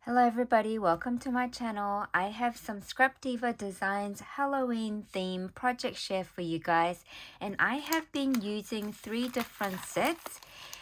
Hello everybody, welcome to my channel. I have some Scrap Diva Designs Halloween theme project share for you guys, and I have been using 3 different sets.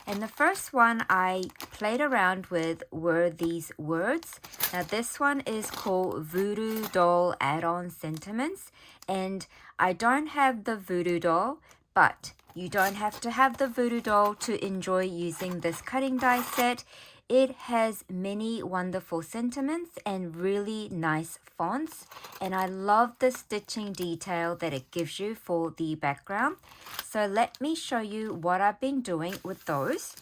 And the first one I played around with were these words. Now this one is called Voodoo Doll Add-on Sentiments, and I don't have the voodoo doll, but you don't have to have the voodoo doll to enjoy using this cutting die set. It has many wonderful sentiments and really nice fonts, and I love the stitching detail that it gives you for the background. So let me show you what I've been doing with those.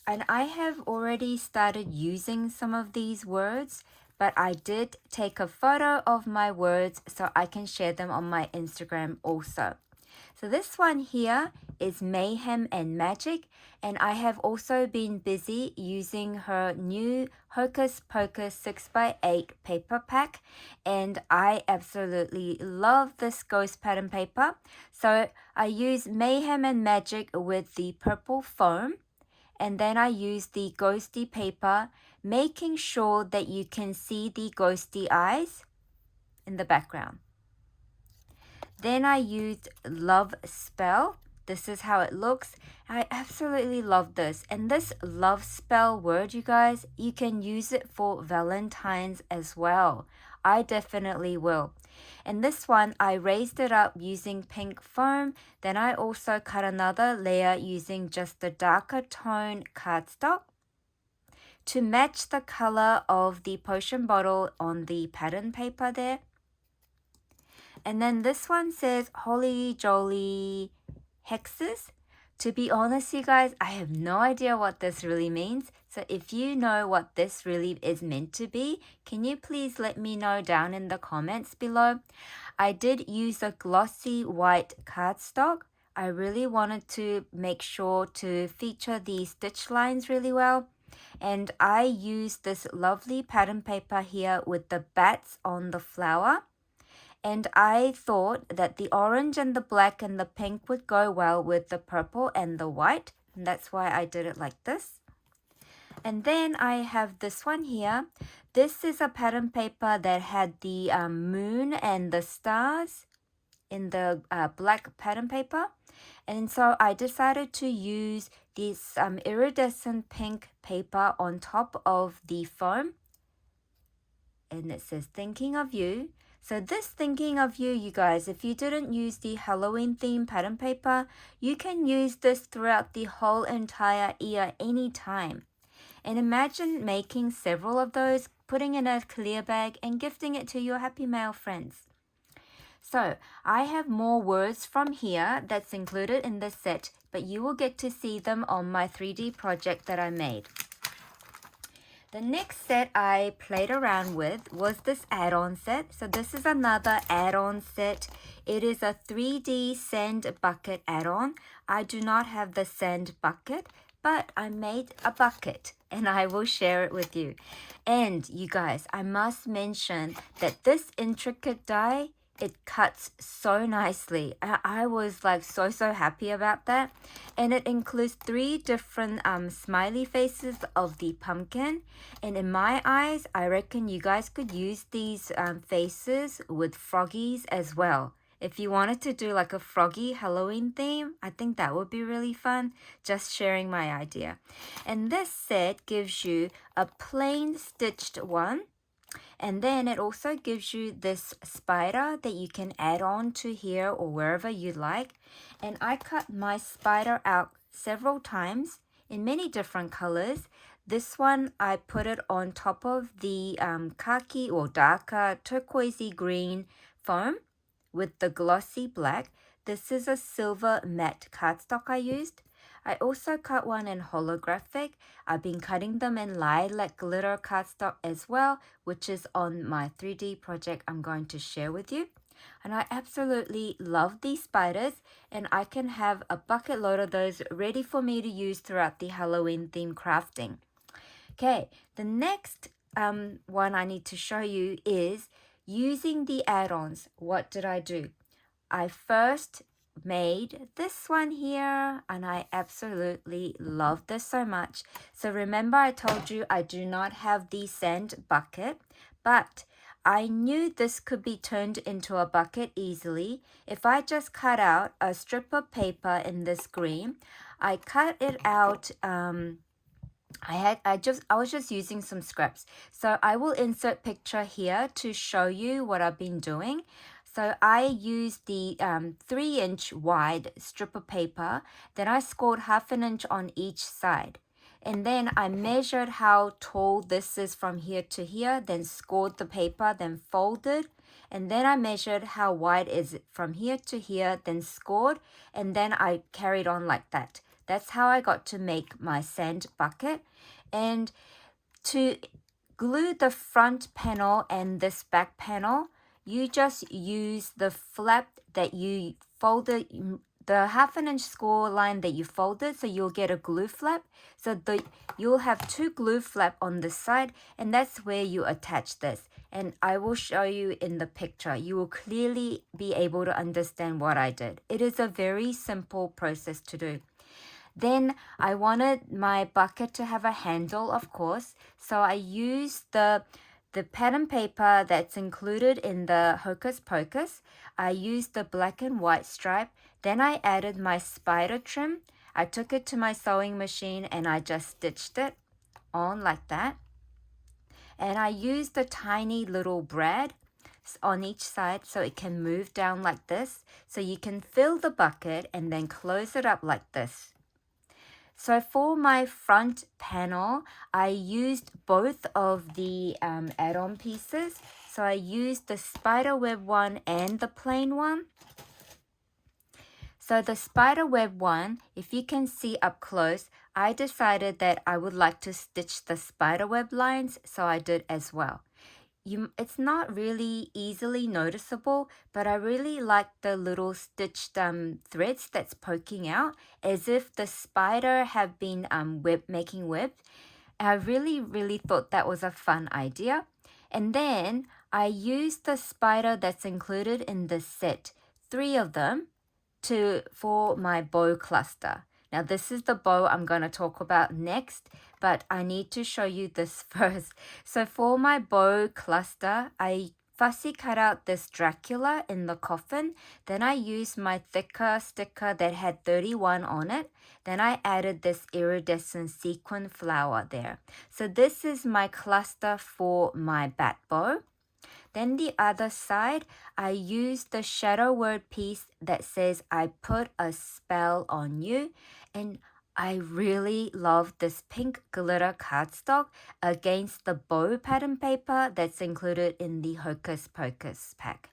And I have already started using some of these words, but I did take a photo of my words so I can share them on my Instagram also. So this one here is Mayhem and Magic, and I have also been busy using her new Hocus Pocus 6x8 paper pack, and I absolutely love this ghost pattern paper. So I use Mayhem and Magic with the purple foam, and then I use the ghosty paper, making sure that you can see the ghosty eyes in the background. Then I used Love Spell. This is how it looks. I absolutely love this. And this Love Spell word, you guys, you can use it for Valentine's as well. I definitely will. And this one, I raised it up using pink foam. Then I also cut another layer using just the darker tone cardstock to match the color of the potion bottle on the pattern paper there. And then this one says Holy Jolly Hexes. To be honest, you guys, I have no idea what this really means. So if you know what this really is meant to be, can you please let me know down in the comments below? I did use a glossy white cardstock. I really wanted to make sure to feature the stitch lines really well. And I used this lovely pattern paper here with the bats on the flower. And I thought that the orange and the black and the pink would go well with the purple and the white. And that's why I did it like this. And then I have this one here. This is a pattern paper that had the moon and the stars in the black pattern paper. And so I decided to use this iridescent pink paper on top of the foam. And it says, Thinking of You. So this Thinking of You, you guys, if you didn't use the Halloween theme pattern paper, you can use this throughout the whole entire year anytime. And imagine making several of those, putting in a clear bag and gifting it to your happy mail friends. So I have more words from here that's included in this set, but you will get to see them on my 3D project that I made. The next set I played around with was this add-on set. So this is another add-on set. It is a 3D sand bucket add-on. I do not have the sand bucket, but I made a bucket and I will share it with you. And you guys, I must mention that this intricate die, it cuts so nicely. I was like so happy about that. And it includes 3 different smiley faces of the pumpkin. And in my eyes, I reckon you guys could use these faces with froggies as well. If you wanted to do like a froggy Halloween theme, I think that would be really fun. Just sharing my idea. And this set gives you a plain stitched one. And then it also gives you this spider that you can add on to here or wherever you like. And I cut my spider out several times in many different colors. This one, I put it on top of the khaki or darker turquoisey green foam with the glossy black. This is a silver matte cardstock I used. I also cut one in holographic. I've been cutting them in lilac glitter cardstock as well, which is on my 3D project I'm going to share with you. And I absolutely love these spiders, and I can have a bucket load of those ready for me to use throughout the Halloween theme crafting. Okay, the next one I need to show you is using the add-ons. What did I do? I first made this one here, and I absolutely love this so much. So remember I told you I do not have the sand bucket, but I knew this could be turned into a bucket easily if I just cut out a strip of paper in this green. I cut it out. I was just using some scraps. So I will insert picture here to show you what I've been doing. So I used the 3-inch wide strip of paper. Then I scored 1/2 inch on each side. And then I measured how tall this is from here to here, then scored the paper, then folded. And then I measured how wide is it from here to here, then scored, and then I carried on like that. That's how I got to make my sand bucket. And to glue the front panel and this back panel, you just use the flap that you folded, the 1/2 inch score line that you folded, so you'll get a glue flap. So you'll have 2 glue flap on this side, and that's where you attach this. And I will show you in the picture. You will clearly be able to understand what I did. It is a very simple process to do. Then I wanted my bucket to have a handle, of course. So I used the pattern paper that's included in the Hocus Pocus. I used the black and white stripe. Then I added my spider trim. I took it to my sewing machine and I just stitched it on like that. And I used the tiny little brad on each side so it can move down like this. So you can fill the bucket and then close it up like this. So for my front panel, I used both of the add-on pieces. So I used the spiderweb one and the plain one. So the spiderweb one, if you can see up close, I decided that I would like to stitch the spiderweb lines, so I did as well. It's not really easily noticeable, but I really like the little stitched threads that's poking out as if the spider have been making webs. I really thought that was a fun idea. And then I used the spider that's included in the set, 3 of them, for my bow cluster. Now this is the bow I'm going to talk about next, but I need to show you this first. So for my bow cluster, I fussy cut out this Dracula in the coffin. Then I used my thicker sticker that had 31 on it. Then I added this iridescent sequin flower there. So this is my cluster for my bat bow. Then the other side, I used the shadow word piece that says, I put a spell on you. And I really love this pink glitter cardstock against the bow pattern paper that's included in the Hocus Pocus pack.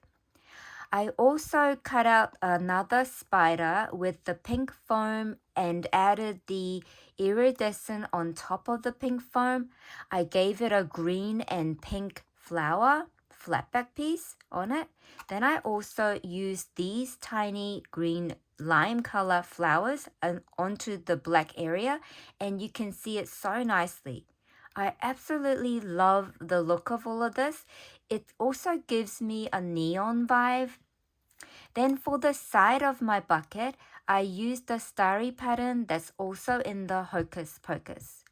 I also cut out another spider with the pink foam and added the iridescent on top of the pink foam. I gave it a green and pink flower flatback piece on it. Then I also used these tiny green lime color flowers onto the black area, and you can see it so nicely. I absolutely love the look of all of this. It also gives me a neon vibe. Then for the side of my bucket, I used the starry pattern that's also in the Hocus Pocus.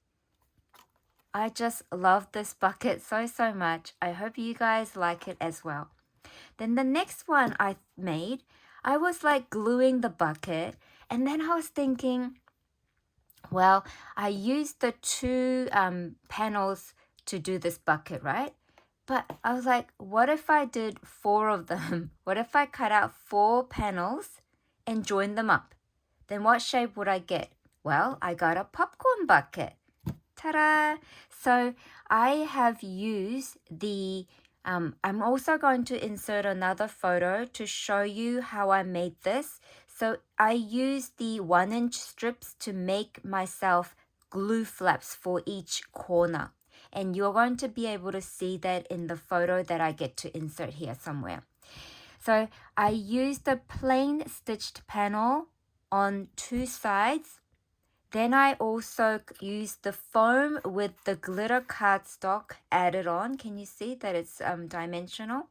I just love this bucket so much. I hope you guys like it as well. Then the next one I made, I was like gluing the bucket, and then I was thinking, well, I used the 2 panels to do this bucket, right? But I was like, what if I did 4 of them? What if I cut out 4 panels and joined them up? Then what shape would I get? Well, I got a popcorn bucket. Ta-da! So I have used the, I'm also going to insert another photo to show you how I made this. So I used the 1-inch strips to make myself glue flaps for each corner. And you're going to be able to see that in the photo that I get to insert here somewhere. So I used the plain stitched panel on 2 sides. Then I also used the foam with the glitter cardstock added on. Can you see that it's dimensional?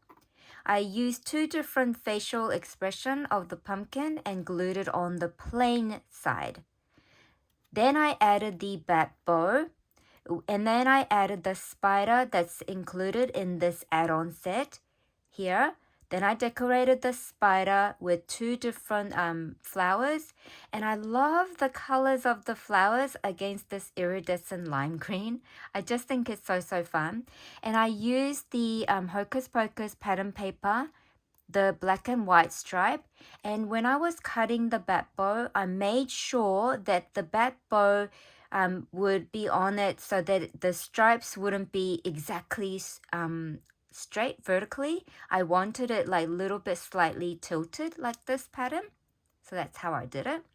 I used two different facial expressions of the pumpkin and glued it on the plain side. Then I added the bat bow, and then I added the spider that's included in this add-on set here. Then I decorated the spider with two different flowers, and I love the colors of the flowers against this iridescent lime green. I just think it's so fun. And I used the Hocus Pocus pattern paper, the black and white stripe, and when I was cutting the bat bow, I made sure that the bat bow would be on it so that the stripes wouldn't be exactly straight vertically. I wanted it like a little bit slightly tilted like this pattern. So that's how I did it.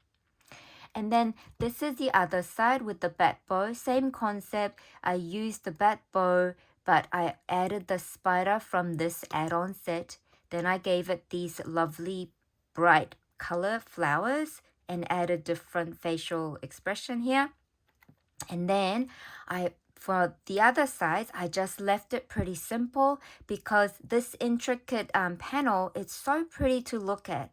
And then this is the other side with the bat bow. Same concept. I used the bat bow, but I added the spider from this add-on set. Then I gave it these lovely bright color flowers and added different facial expression here. And then for the other sides, I just left it pretty simple because this intricate panel, it's so pretty to look at.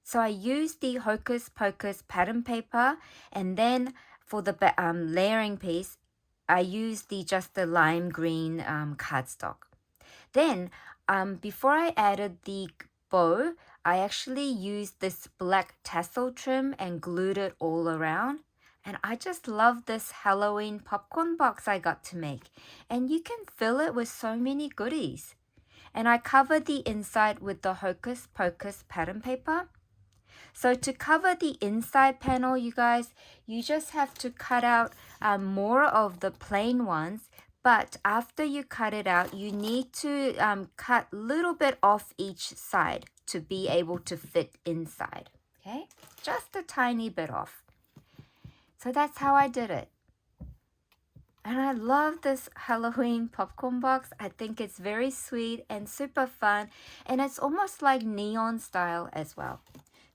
So I used the Hocus Pocus pattern paper, and then for the layering piece, I used just the lime green cardstock. Then before I added the bow, I actually used this black tassel trim and glued it all around. And I just love this Halloween popcorn box I got to make. And you can fill it with so many goodies. And I covered the inside with the Hocus Pocus pattern paper. So to cover the inside panel, you guys, you just have to cut out more of the plain ones. But after you cut it out, you need to cut a little bit off each side to be able to fit inside. Okay, just a tiny bit off. So that's how I did it. And I love this Halloween popcorn box. I think it's very sweet and super fun. And it's almost like neon style as well.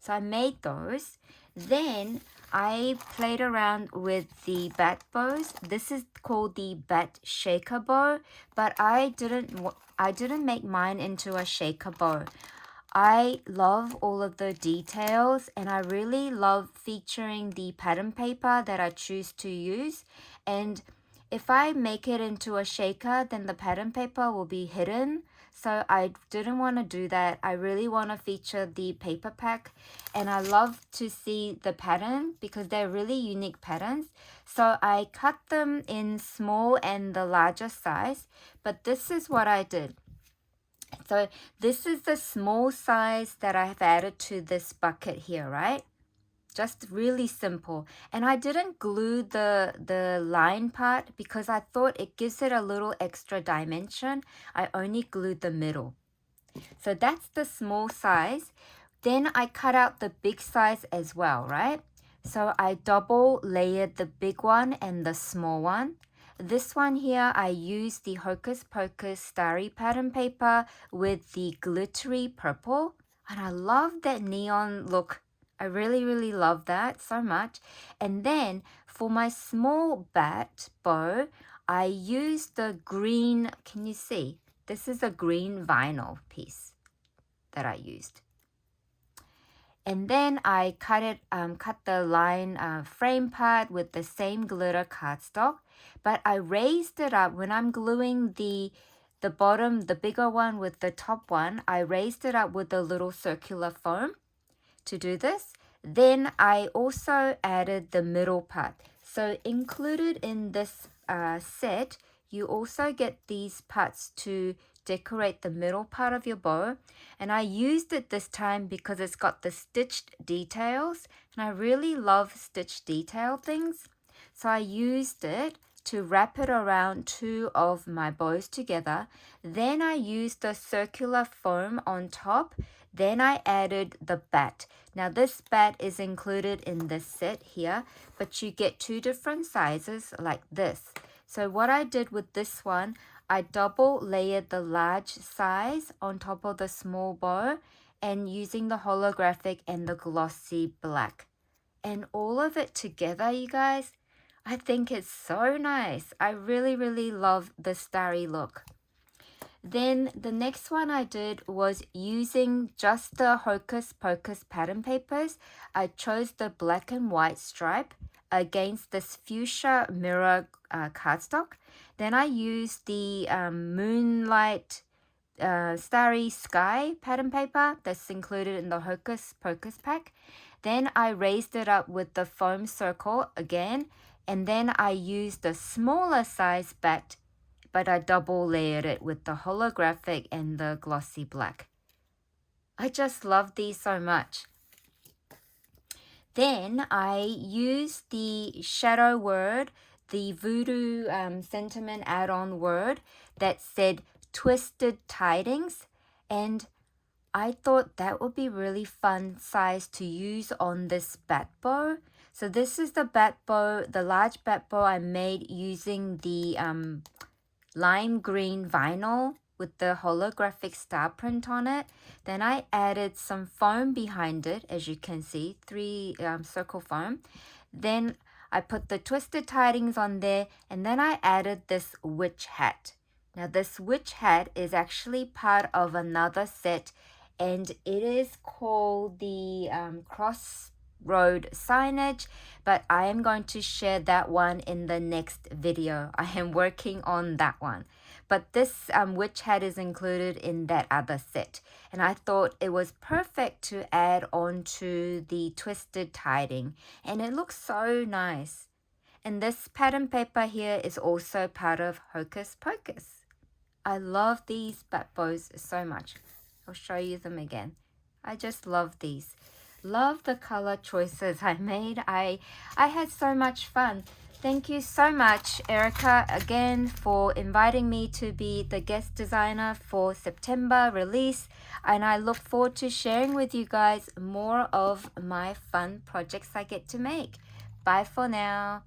So I made those. Then I played around with the bat bows. This is called the bat shaker bow. But I didn't make mine into a shaker bow. I love all of the details, and I really love featuring the pattern paper that I choose to use. And if I make it into a shaker, then the pattern paper will be hidden. So I didn't want to do that. I really want to feature the paper pack, and I love to see the pattern because they're really unique patterns. So I cut them in small and the larger size, but this is what I did. So this is the small size that I have added to this bucket here, right? Just really simple. And I didn't glue the line part because I thought it gives it a little extra dimension. I only glued the middle. So that's the small size. Then I cut out the big size as well, right? So I double layered the big one and the small one. This one here, I used the Hocus Pocus Starry pattern paper with the glittery purple. And I love that neon look. I really love that so much. And then for my small bat bow, I used the green, can you see? This is a green vinyl piece that I used. And then I cut the line frame part with the same glitter cardstock, but I raised it up when I'm gluing the bottom, the bigger one with the top one. I raised it up with a little circular foam to do this. Then I also added the middle part. So included in this set, you also get these parts to decorate the middle part of your bow. And I used it this time because it's got the stitched details. And I really love stitched detail things. So I used it to wrap it around two of my bows together. Then I used the circular foam on top. Then I added the bat. Now this bat is included in this set here, but you get two different sizes like this. So what I did with this one, I double layered the large size on top of the small bow and using the holographic and the glossy black. And all of it together, you guys, I think it's so nice. I really love the starry look. Then the next one I did was using just the Hocus Pocus pattern papers. I chose the black and white stripe against this fuchsia mirror cardstock. Then I used the Moonlight Starry Sky pattern paper that's included in the Hocus Pocus pack. Then I raised it up with the foam circle again, and then I used the smaller size bat, but I double layered it with the holographic and the glossy black. I just love these so much. Then I used the shadow word, the voodoo sentiment add-on word that said twisted tidings, and I thought that would be really fun size to use on this bat bow. So this is the bat bow, the large bat bow I made using the lime green vinyl with the holographic star print on it. Then I added some foam behind it, as you can see, 3 circle foam. Then I put the twisted tidings on there, and then I added this witch hat. Now this witch hat is actually part of another set, and it is called the Crossroad Signage, but I am going to share that one in the next video. I am working on that one. But this witch hat is included in that other set, and I thought it was perfect to add onto the twisted tiding, and it looks so nice. And this pattern paper here is also part of Hocus Pocus. I love these bat bows so much. I'll show you them again. I just love these. Love the color choices I made. I had so much fun. Thank you so much, Erica, again for inviting me to be the guest designer for September release. And I look forward to sharing with you guys more of my fun projects I get to make. Bye for now.